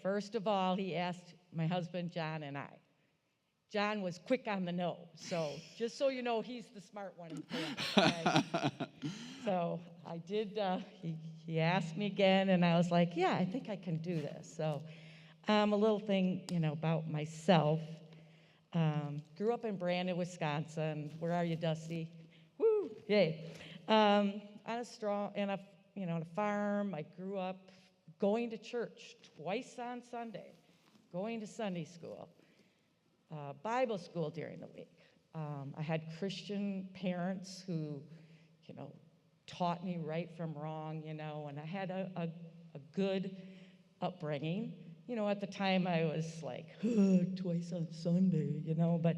First of all, he asked my husband, John, and I. John was quick on the no, so just so you know, he's the smart one in the family. Okay? So I did, he asked me again, and I was like, yeah, I think I can do this. So a little thing, about myself. Grew up in Brandon, Wisconsin. Where are you, Dusty? Woo, yay. On a farm. I grew up going to church twice on Sunday, going to Sunday school, Bible school during the week. I had Christian parents who, taught me right from wrong, and I had a good upbringing. At the time I was like, twice on Sunday, but,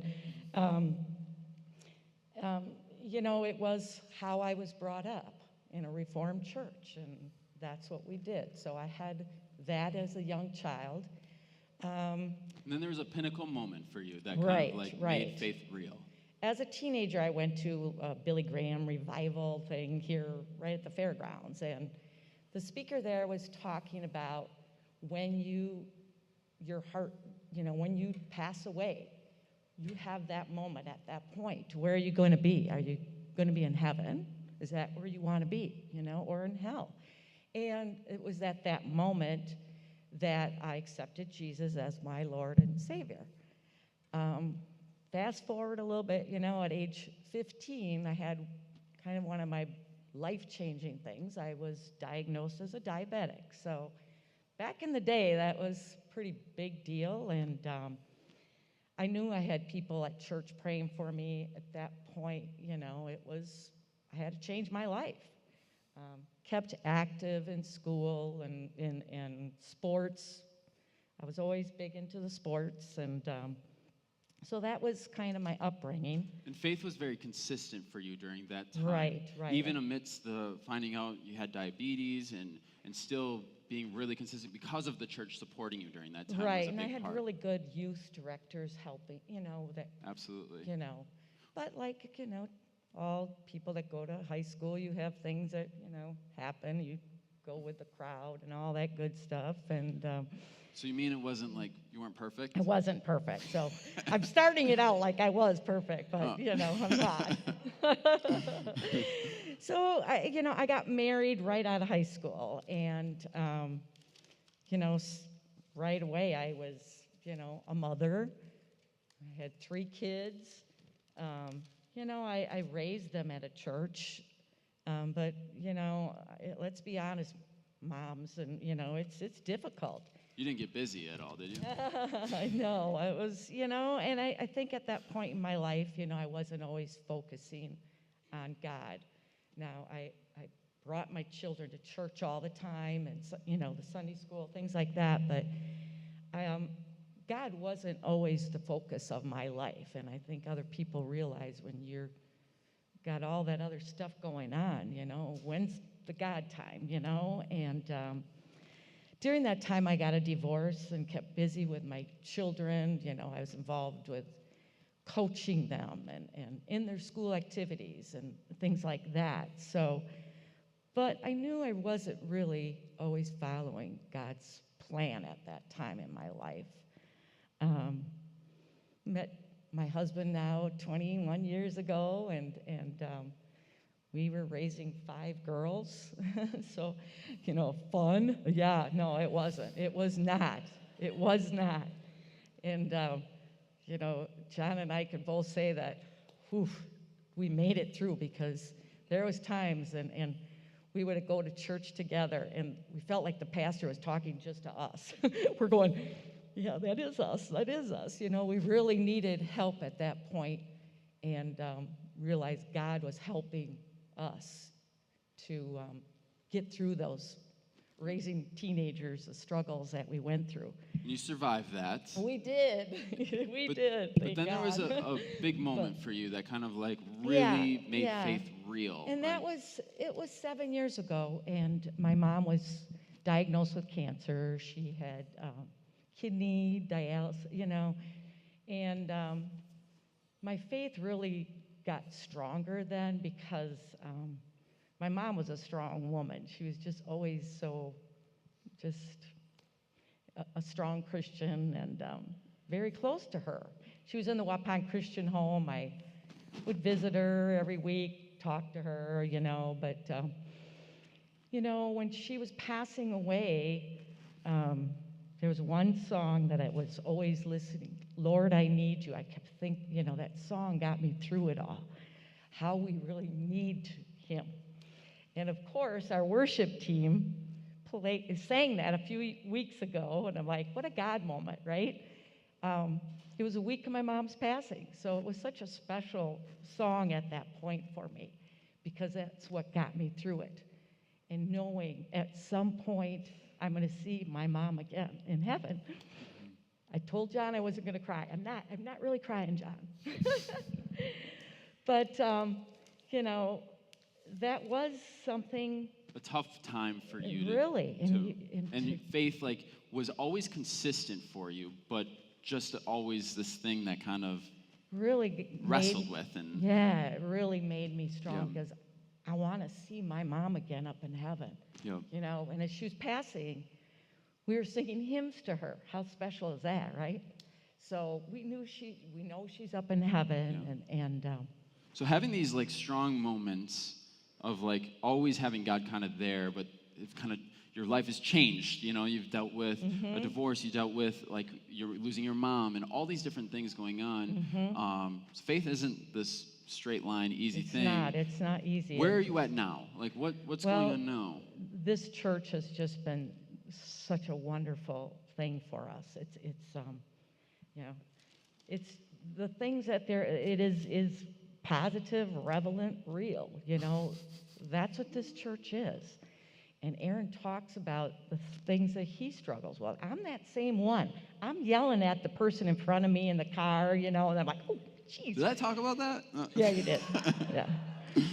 it was how I was brought up in a Reformed church, and that's what we did. So I had that as a young child. And then there was a pinnacle moment for you that Right. made faith real. As a teenager, I went to a Billy Graham revival thing here right at the fairgrounds, and the speaker there was talking about when your heart, when you pass away, you have that moment at that point. Where are you going to be? Are you going to be in heaven? Is that where you want to be, or in hell? And it was at that moment that I accepted Jesus as my Lord and Savior. Fast forward a little bit, at age 15, I had kind of one of my life-changing things. I was diagnosed as a diabetic. So back in the day, that was a pretty big deal, and I knew I had people at church praying for me at that point. I had to change my life. Kept active in school and in sports. I was always big into the sports, and so that was kind of my upbringing. And faith was very consistent for you during that time. Right. Even amidst the finding out you had diabetes and still being really consistent because of the church supporting you during that time. Right, was a and I big had part. really good youth directors helping, that. Absolutely. But all people that go to high school, you have things that, happen. You go with the crowd and all that good stuff, and So you mean it wasn't like you weren't perfect? I wasn't perfect. So I'm starting it out like I was perfect, but, Oh. I'm not. So, I got married right out of high school, and, right away I was, a mother. I had 3 kids. I raised them at a church, but, let's be honest, moms, and, it's difficult. You didn't get busy at all, did you? I know. It was, and I think at that point in my life, I wasn't always focusing on God. Now, I brought my children to church all the time and, the Sunday school, things like that, but God wasn't always the focus of my life, and I think other people realize when you're got all that other stuff going on, when's the God time, and during that time, I got a divorce and kept busy with my children. I was involved with coaching them and in their school activities and things like that. So, but I knew I wasn't really always following God's plan at that time in my life. Met my husband now 21 years ago, and we were raising 5 girls, so, fun. Yeah, no, it wasn't. It was not. It was not. And, John and I could both say that, we made it through, because there was times, and we would go to church together, and we felt like the pastor was talking just to us. We're going, yeah, that is us. We really needed help at that point, and realized God was helping us to get through those raising teenagers, the struggles that we went through. You survived that. We did. We did. But then there was a big moment for you that kind of really made faith real. And it was 7 years ago, and my mom was diagnosed with cancer. She had kidney dialysis, and my faith really got stronger then, because my mom was a strong woman. She was just always so a strong Christian and very close to her. She was in the Waupun Christian home. I would visit her every week, talk to her, but, when she was passing away, there was one song that I was always listening. Lord, I need you. I kept thinking, that song got me through it all. How we really need him. And of course, our worship team sang that a few weeks ago, and I'm like, what a God moment, right? It was a week of my mom's passing, so it was such a special song at that point for me, because that's what got me through it. And knowing at some point I'm going to see my mom again in heaven. I told John I wasn't going to cry. I'm not really crying, John. But, that was something. A tough time for you really. And faith was always consistent for you, but just always this thing that kind of really wrestled with. And yeah, it really made me strong, because I want to see my mom again up in heaven. And as she was passing, we were singing hymns to her. How special is that, right? So we know she's up in heaven. And so having these strong moments of always having God kind of there, but it's kind of your life has changed. You've dealt with a divorce, you dealt with you're losing your mom, and all these different things going on. So faith isn't this straight line, easy thing. It's not easy. Where are you at now? What's going on now? This church has just been such a wonderful thing for us. It's the things that it is positive, relevant, real. That's what this church is. And Aaron talks about the things that he struggles with. I'm that same one. I'm yelling at the person in front of me in the car, and I'm like, oh, jeez. Did I talk about that? Yeah, you did. Yeah.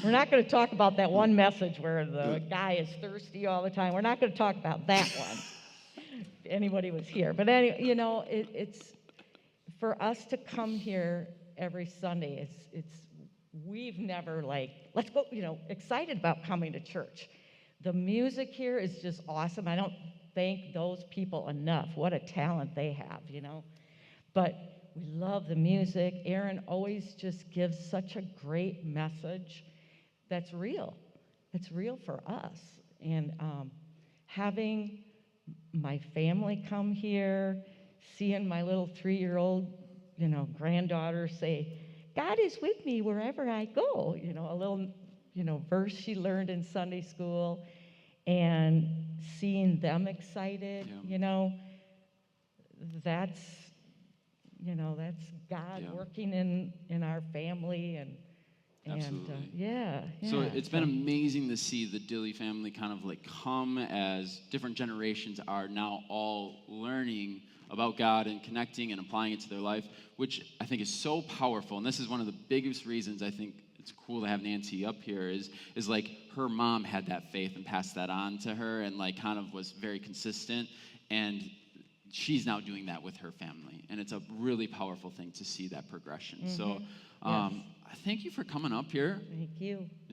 We're not going to talk about that one message where the guy is thirsty all the time. We're not going to talk about that one, if anybody was here. But it's for us to come here every Sunday. We've never let's go, excited about coming to church. The music here is just awesome. I don't thank those people enough. What a talent they have, But we love the music. Aaron always just gives such a great message that's real. It's real for us. And having my family come here, seeing my little 3-year-old, granddaughter say, God is with me wherever I go, a little, verse she learned in Sunday school, and seeing them excited, that's God working in our family, and yeah. So it's been amazing to see the Dille family kind of come as different generations are now all learning about God and connecting and applying it to their life, which I think is so powerful. And this is one of the biggest reasons I think it's cool to have Nancy up here is her mom had that faith and passed that on to her, and kind of was very consistent, and she's now doing that with her family, and it's a really powerful thing to see that progression. So Yes. thank you for coming up here. Thank you.